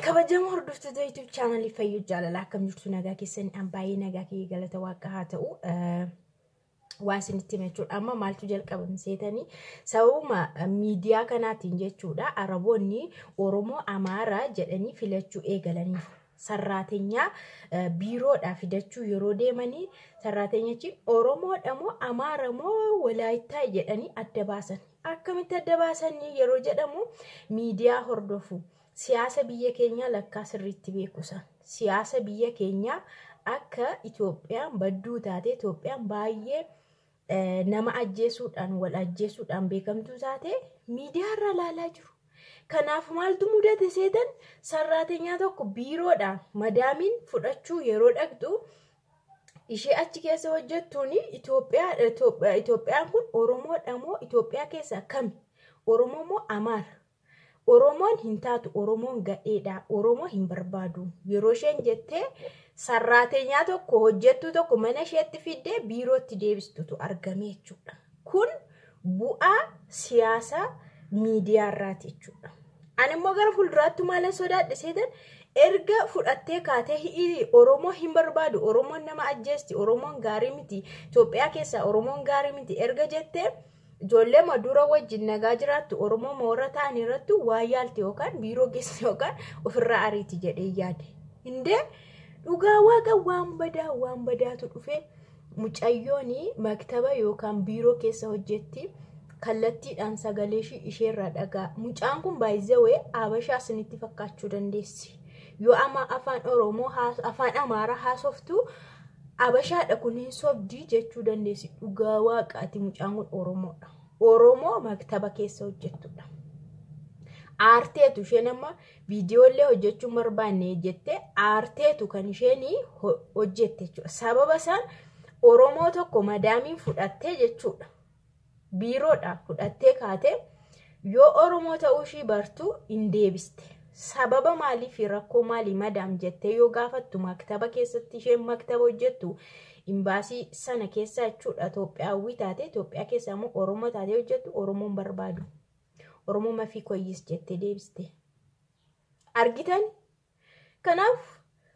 kabajamoo hordoftoota YouTube channel Fayyuu Jaalalaa akkam jirtu nagaa keessan baay'ee nagaa kee galata waaqa haa ta'u waasinitti mechuudha amma maaltu jalqaban seetanii sababuma miidiyaa kanaatiin jechuudha Araboonni Oromoo Amaara jedhanii filachuu eegalanii sarraatenya biiroodhaa fidachuu yeroo deemanii sarraatenyachiin Oromoodha moo Amaara moo Walaayittaa jedhanii adda baasan akkamitti adda baasanii yeroo jedhamu miidiyaa hordofu siyaasa biyya keenya lakkaa sirriitti beekusan siyaasa biyya keenya akka Itoophiyaan badduu taate Itoophiyaan baay'ee nama ajjeesuudhaan wal ajjeesuudhaan beekamtuu taate miidiyaa irra laalaa jiru kanaaf maaltu mudate seetan sarraatenyaa tokko biiroodhaan madaamiin fudhachuu yeroo dhaqxu ishee achi keessa hojjettuuni Itoophiyaan kun Oromoodha moo Itoophiyaa keessa kami Oromoo moo Amaara Oromoon hin taatu Oromoon gadheedha Oromoo hin barbaadu yeroo isheen jettee sarraatenyaa tokko hojjettu tokko mana isheetti fiddee biirootti deebistutu argame jechuudha kun bu'aa siyaasa miidiyaa irraati jechuudha ani immoo gara fuulduraatti maal sodaadhe seetan erga fudhattee kaatee Oromoo hin barbaadu Oromoon nama ajjeesti Oromoon gaarii miti Itoophiyaa keessa Oromoon gaarii miti erga jettee ijoollee madura wajjin nagaa jiraattu Oromoo moora ta'an irratti waa yaalti yookaan biiroo keessa yookaan ofirraa ariiti jedhee yaade hindee dhugaa waaqa waan badaatu dhufe mucayyooni maktaba yookaan biiroo keessa hojjetti kallattiidhaan sagalee isheerraa dhagaa mucaan kun baay'ee Habashaa sinitti fakkaachuu dandeessi yoo ama afaan Oromoo afaan Amaaraa haasoftu Habashaadha kunin sobdii jechuu dandeessi dhugaa waaqaati mucaan kun Oromoodha Oromoo maktaba keessa hojjettudha aarteetu isheen amma viidiyoolee hojjechuun barbaanne jette aarteetu kan isheen hojjette jechuudha sababa isaan Oromoo tokko madaamiin fudhattee jechuudha biiroodha fudhattee kaate yoo Oromoo ta'uu ishii bartu hin deebiste sababa maalii fi rakkoo maalii madaam jettee yoo gaafattu maktaba keessatti isheen maktaba hojjettu imbaasii sana keessa jechuudha Itoophiyaawwi taate Itoophiyaa keessa immoo Oromoo taate hojjettu Oromoon barbaadu Oromoo mafii koyyis jettee deebiste argitan kanaaf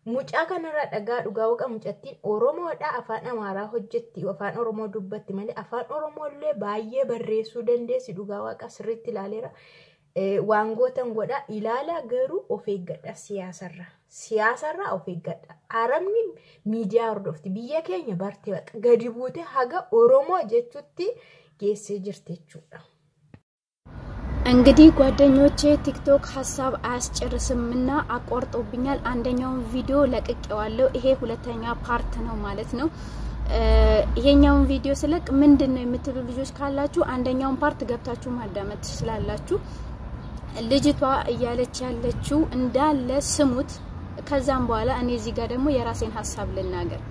mucaa kanarraa dhagaa dhugaa waqa mucattiin Oromoodha afaan Amaaraa hojjetti afaan Oromoo dubbatti malee afaan Oromooillee baay'ee barreessuu dandeessi dhugaa waqa sirriitti ilaaleera waangootan godha ilaala garuu of eeggadha siyaasarraa of eeggadha arabni miidiyaa hordofti biyya keenya bartee gadi buute haga Oromoo jechuutti geessee jirti jechuudha እንግዲህ ጓደኞቼ ቲክቶክ ሐሳብ አያስጨርስምና አቆርጦብኛል አንደኛውን ቪዲዮ ለቅቄዋለሁ ይሄ ሁለተኛ ፓርት ነው ማለት ነው ይሄኛውን ቪዲዮ ስለቅ ምንድነው የምትሉ ልጆች ካላችሁ አንደኛውን ፓርት ገብታችሁ ማዳመጥ ትችላላችሁ ልጅቷ እያለች ያለችው እንዳለ ስሙት ከዛም በኋላ እኔ እዚህ ጋር ደግሞ የራሴን ሐሳብ ልናገር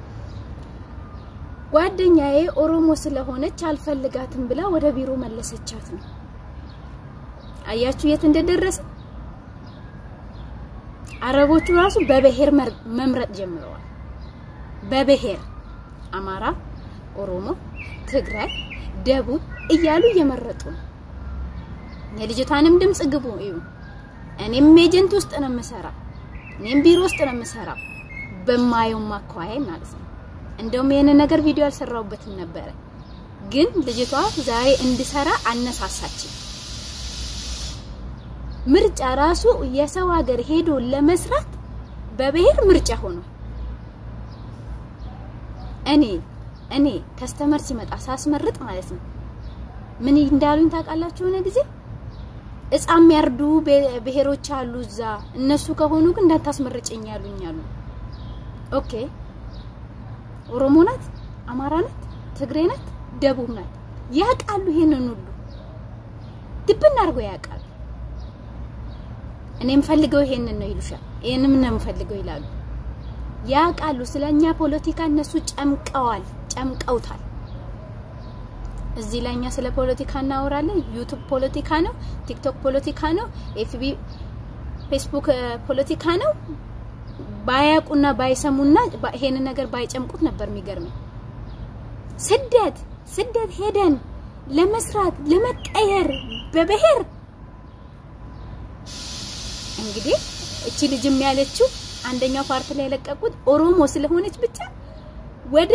ጓደኛዬ ኦሮሞ ስለሆነች አልፈልጋትም ብላ ወደ ቢሮ መለሰቻት ነው አያችሁ የት እንደደረሰ አረቦቹ ራሱ በብሔር መምረጥ ጀምረዋል በብሔር አማራ ኦሮሞ ትግራይ ደቡብ እያሉ እየመረጡ ነው የልጅቷንም ድምጽ ግቡ እዩ እኔም ኤጀንት ውስጥ ነው መሰራ እኔም ቢሮ ውስጥ ነው መሰራ በማየው ማኳይ ማለት ነው እንደውም የነ ነገር ቪዲዮ አልሰራውበትም ነበር ግን ልጅቷ ዛሬ እንድሰራ አነሳሳች ምርጫ ራሱ የሰው ሀገር ሄዶ ለመስራት በብሔር ምርጫ ሆኖ እኔ ከስተመር ሲመጣ ሳስመርጥ ማለት ነው ምን እንዳሉኝ ታውቃላችሁ ሆነ ጊዜ እጻም ያርዱ ብሔሮች አሉ እዛ እነሱ ከሆኑ ግን እንዳታስመርጭኝ ያሉኛሉ ኦኬ ኦሮሞ ናት አማራ ናት ትግሬ ናት ደቡብ ናት ያቃሉ ይሄንን ሁሉ ድብና አርጎ ያቃሉ እኔም ፈልገው ይሄንን ነው ይሉሻል ይሄንም ነው ፈልገው ይላሉ ያቃሉ ስለኛ ፖለቲካ እነሱ ጨምቀውታል እዚህ ላይኛ ስለ ፖለቲካ እናወራለን ዩቲዩብ ፖለቲካ ነው ቲክቶክ ፖለቲካ ነው ኤፍቢ ፌስቡክ ፖለቲካ ነው ባያቁና ባይሰሙና ይሄንን ነገር ባይጨምቁት ነበር የሚገርመኝ ስደት ሄደን ለመስራት ለመቀየር በብሔር እንግዲህ እቺ ልጅም ያለችው አንደኛው ፓርት ላይ ለቀቁት ኦሮሞ ስለሆነች ብቻ ወደ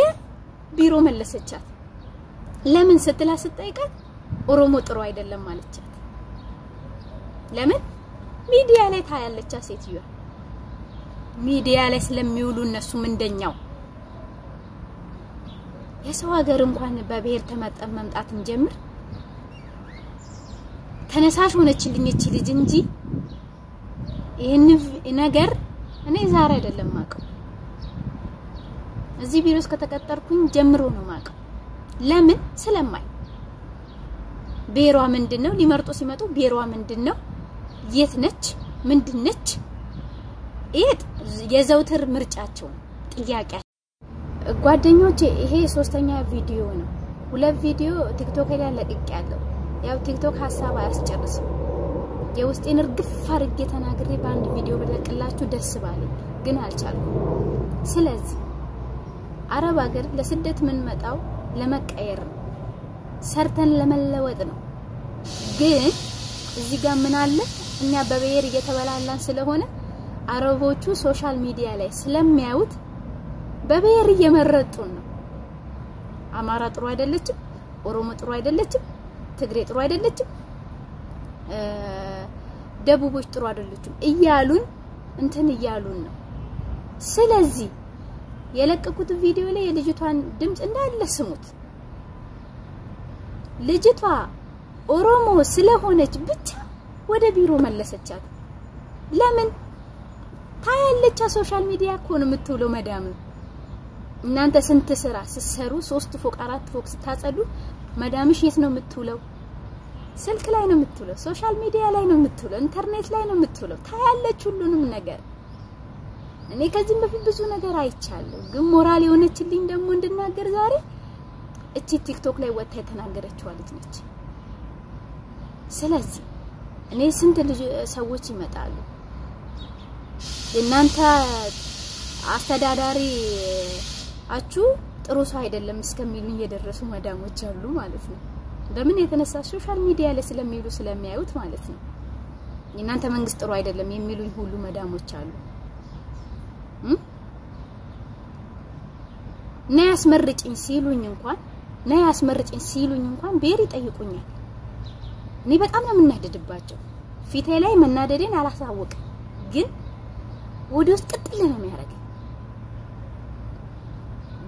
ቢሮ መለሰቻት ለምን ስትላ ስትጠይቃት ኦሮሞ ጥሩ አይደለም ማለቻት ለምን ሚዲያ ላይ ታያለች ሴትዮ ሚዲያ ላይ ስለሚውሉ እነሱ እንደኛው የሰው ሀገር እንኳን በብሔር ተመጣጣም መምጣትም ጀምር ተነሳሽ ሆነችልኝ እቺ ልጅ እንጂ ይሄን ነገር እኔ ዛሬ አይደለም ማቀው እዚህ ቢሮስ ከተቀጠርኩኝ ጀምሮ ነው ማቀው ለምን ስለማይ ብሔሯ ምንድነው ሊመርጡ ሲመጡ ብሔሯ ምንድነው የት ነች ምንድነች እት የዘውትር ምርጫቸው ጥያቄ ጓደኞቼ ይሄ ሶስተኛ ቪዲዮ ነው ሁለት ቪዲዮ ቲክቶክ ላይ ለቅቄያለሁ ያው ቲክቶክ ሐሳብ አያስጨርስም የውስጤን እርግፍ አድርጌ ተናግሬ በአንድ ቪዲዮ በለቅላችሁ ደስ ባለኝ ግን አልቻልኩም ስለዚህ አረብ ሀገር ለስደት ምን መጣው ለመቀየር ሰርተን ለመለወጥ ነው ግን እዚህ ጋር ምን አለ እኛ በብሔር እየተበላላን ስለሆነ አረቦቹ ሶሻል ሚዲያ ላይ ስለሚያዩት በብሔር እየመረጡን ነው አማራ ጥሩ አይደለችም ኦሮሞ ጥሩ አይደለችም ትግሬ ጥሩ አይደለችም ደቡቦች ጥሩ አይደለችም እያሉን እንትን እያሉን ነው ስለዚህ የለቀቁት ቪዲዮ ላይ የልጅቷን ድምጽ እንዳለ ስሙት ልጅቷ ኦሮሞ ስለሆነች ብቻ ወደ ቢሮ መለሰቻት ለምን ታያለች ሶሻል ሚዲያ ኮን የምትውለው መዳም እናንተ ስንት ስራ ሲሰሩ 3 ፎቅ 4 ፎቅ ስታጸዱ መዳምሽ የት ነው የምትውለው ስልክ ላይ ነው የምትውለው ሶሻል ሚዲያ ላይ ነው የምትውለው ኢንተርኔት ላይ ነው የምትውለው ታያለች ሁሉንም ነገር እኔ ከዚህ በፊት ብዙ ነገር አይቻለሁ ግን ሞራል የሆነችልኝ ደግሞ እንድናገር ዛሬ እቺ ቲክቶክ ላይ ወጣ የተናገረችው ልጅ ነች ስለዚህ እኔ ስንት ሰዎች ይመጣሉ እናንተ አስተዳዳሪ አቹ ጥሩ ሰው አይደለም እስከሚሉኝ የደረሱ መዳሞች አሉ ማለት ነው በምን የተነሳ ሶሻል ሚዲያ ላይ ስለሚሉ ስለሚያዩት ማለት ነው እናንተ መንግስት ጥሩ አይደለም የሚሉኝ ሁሉ መዳሞች አሉ ነይ አስመርጭኝ ሲሉኝ እንኳን ቤሪ ጠይቁኛል እኔ በጣም ነው የምናደድባቸው ፊቴ ላይ መናደዴን አላሳወቅ ግን ወዲስ ቅጥል ነው የሚያረጋኝ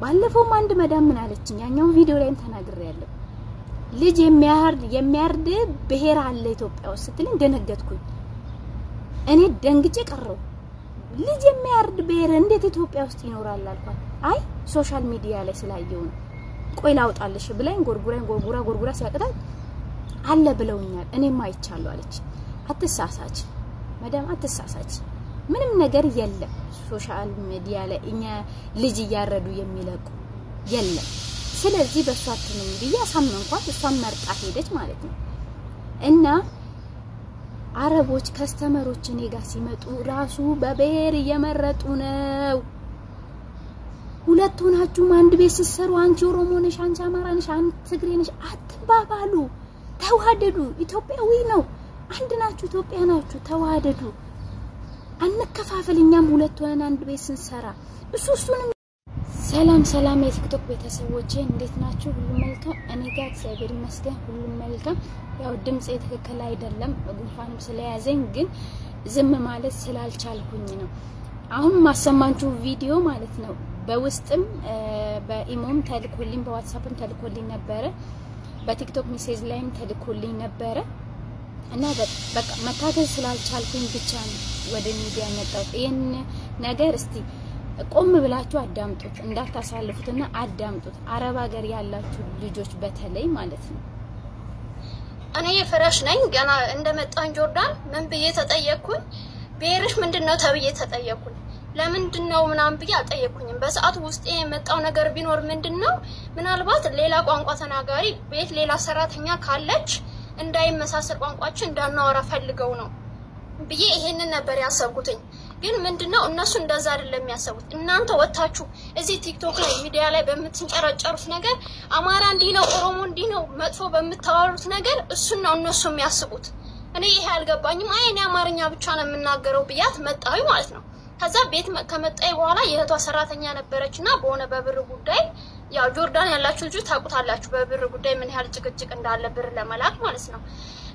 ባለፈው አንድ መዳም ምን አለችኝ ያኛው ቪዲዮ ላይ ተናግሬያለሁ ልጅ የሚያርድ ብሔር አለ ኢትዮጵያ ውስጥ ስትልኝ ደነገጥኩኝ እኔ ደንግጬ ቀረው ልጅ የሚያርድ ብሔር እንዴት ኢትዮጵያ ውስጥ ይኖራል አልኳት አይ ሶሻል ሚዲያ ላይ ስላየው ነው ቆይ ላውጣልሽ ብላኝ ጎርጉራ ሲያቀጣል አለ ብለውኛል እኔም አይቻለሁ አለች አትሳሳች መዳም አትሳሳች ምንም ነገር የለም ሶሻል ሚዲያ ላይ እኛ ልጅ ያረዱ የሚለቁ የለም ስለዚህ በሷትንም ቢያሳመንኳት እሷን መርጣ ሄደች ማለት ነው እና አረቦች ከስተመሮች እኔ ጋር ሲመጡ ራሱ በብሔር እየመረጡ ነው ሁለት ሆናችሁ አንድ ቤት ሲሰሩ አንቺ ኦሮሞ ነሽ አንቺ አማራ ነሽ አንቺ ትግሬ ነሽ አትባባሉ ተዋደዱ ኢትዮጵያዊ ነው አንድ ናችሁ ኢትዮጵያ ናችሁ ተዋደዱ አንከፋፈልኛም ሁለት ሆነን አንድ ቤት ስንሰራ እሱንም ሰላም የቲክቶክ ቤተሰቦቼ እንዴት ናችሁ ሁሉ መልካም እኔ ጋር እግዚአብሔር ይመስገን ሁሉ መልካም ያው ድምጽ ትክክል አይደለም ጉንፋንም ስለያዘኝ ግን ዝም ማለት ስላልቻልኩኝ ነው አሁን ማሰማንቹ ቪዲዮ ማለት ነው በውስጥም በኢሞም ተልኮልኝ በዋትስአፕም ተልኮልኝ ነበር በቲክቶክ ሜሴጅ ላይም ተልኮልኝ ነበር እና በቃ መታገል ስላልቻልኩኝ ብቻ ነው ወደ ሚዲያ መጣሁት ይሄን ነገር እስቲ ቆም ብላችሁ አዳምጡት እንዳታሳልፉትና አዳምጡት አረብ ሀገር ያላችሁ ልጆች በተለይ ማለት ነው እኔ ፍሬሽ ነኝ ገና እንደመጣን ጆርዳን ምን ብዬ ተጠየቅኩኝ ብሔርሽ ምንድነው ተብዬ ተጠየቅኩኝ ለምንድነው ምናምን ብዬ አልጠየቅኩኝም በሰዓቱ ውስጥ የመጣው ነገር ቢኖር ምንድነው ምናልባት ሌላ ቋንቋ ተናጋሪ ቤት ሌላ ሰራተኛ ካለች እንዳይመሳሰል ቋንቋችን እንዳናወራ ፈልገው ነው ብዬ ይሄንን ነበር ያሰብኩትኝ ግን ምንድነው እነሱ እንደዛ አይደለም የሚያሰቡት እናንተ ወጣችሁ እዚህ ቲክቶክ ላይ ሚዲያ ላይ በመትንጨረጨሩት ነገር አማራ እንዲ ነው ኦሮሞ እንዲ ነው መጥፎ በመታወሩት ነገር እሱን ነው እነሱ የሚያስቡት እኔ ይሄ አልገባኝም አይ እኔ አማርኛ ብቻ ነው የምናገረው ብያት መጣሁ ማለት ነው ከዛ ቤት ከመጣይ በኋላ የህቷ ሰራተኛ ነበረችና በሆነ በብር ጉዳይ ያው ጆርዳን ያላችሁ ልጅ ታቁታላችሁ በብር ጉዳይ ምን ያህል ጭቅጭቅ እንዳለ ብር ለመላክ ማለት ነው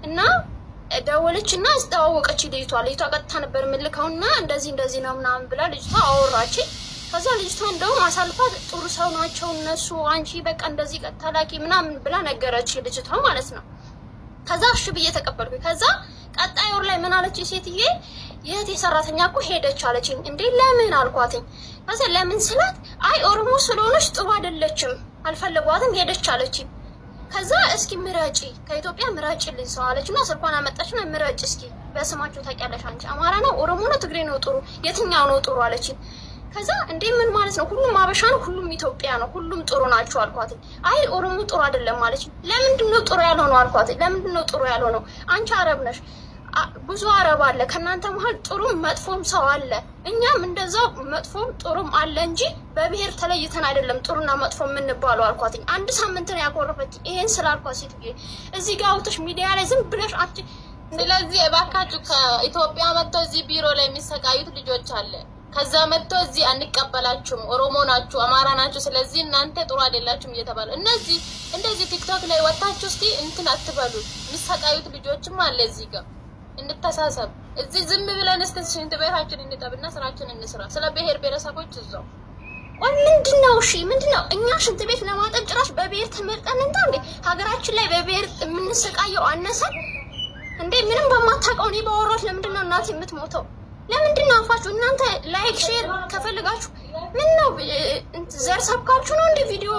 እና ደወለችና አስተዋወቀች ልጅቷ ቀጥታ ነበር ምልካውና እንደዚህ ነው ምናምን ብላ ልጅቷ አወራች ከዛ ልጅቷ እንደው ማሳልፋ ጥሩ ሰው ናቸው እነሱ አንቺ በቃ እንደዚህ ቀጥታ ላኪ ምናምን ብላ ነገረች ልጅቷ ማለት ነው ከዛ እሺ ብዬ ተቀበልኩ ከዛ ቀጣይ ወር ላይ ምን አለች ሴትዬ የህቴ ሰራተኛ እኮ ሄደች አለችኝ እንዴ ለምን አልኳትኝ ከዛ ለምን ስላት አይ ኦሮሞ ስለሆነች ጥሩ አይደለችም አልፈለጓትም ሄደች አለችኝ ከዛ እስኪ ምራጪ ከኢትዮጵያ ምራጪ ልንሰው አለችና ስልኳን አመጣችና ምራጪ እስኪ በስማቸው ታውቂያለሽ አንቺ አማራ ነው ኦሮሞ ነው ትግሬ ነው ጥሩ የትኛው ነው ጥሩ አለችኝ ከዛ እንዴ ምን ማለት ነው ሁሉም አበሻ ነው ሁሉም ኢትዮጵያ ነው ሁሉም ጥሩ ናቸው አልኳት አይ ኦሮሞ ጥሩ አይደለም ማለት ለምንድነው ጥሩ ያልሆነው አልኳት ለምንድነው ጥሩ ያልሆነው አንቺ አረብ ነሽ ብዙ አረብ አለ ከናንተ መሃል ጥሩም መጥፎም ሰው አለ እኛም እንደዛው መጥፎም ጥሩም አለ እንጂ በብሔር ተለይተን አይደለም ጥሩና መጥፎ የምንባለው አልኳት አንድ ሳምንት ነው ያቆረፈች ይሄን ስላልኳት ሴትዬ እዚህ ጋር አውጥተሽ ሚዲያ ላይ ዝም ብለሽ አት ስለዚህ እባካችሁ ከኢትዮጵያ መጥተው እዚህ ቢሮ ላይ የሚሰቃዩት ልጆች አለ ከዛ መጥተው እዚህ አንቀበላችሁም ኦሮሞ ናችሁ አማራ ናችሁ ስለዚህ እናንተ ጥሩ አይደላችሁም እየተባለ እነዚህ እንደዚህ ቲክቶክ ላይ ወጣችሁ እስቲ እንትን አትበሉ የሚሰቃዩት ልጆችም አለ እዚህ ጋር እንተሳሰብ እዚህ ዝም ብለን እስከሽንት ቤታችን እንጠብና ስራችንን እንስራ ስለ ብሔር ብሔረሰቦች እዛው ምንድነው እሺ ምንድነው እኛ ሽንት ቤት ለማጠብ ጭራሽ በብሔር ተመርጠን እንዴ ሀገራችን ላይ በብሔር የምንሰቃየው አነሰን እንዴ ምንም በማታውቀው ነው ባወራሽ ለምንድነው እናት የምትሞተው ለምንድነው አፋችሁ እናንተ ላይክ ሼር ከፈልጋችሁ ምን ነው ዘር ሰብካችሁ ነው እንዴ ቪዲዮ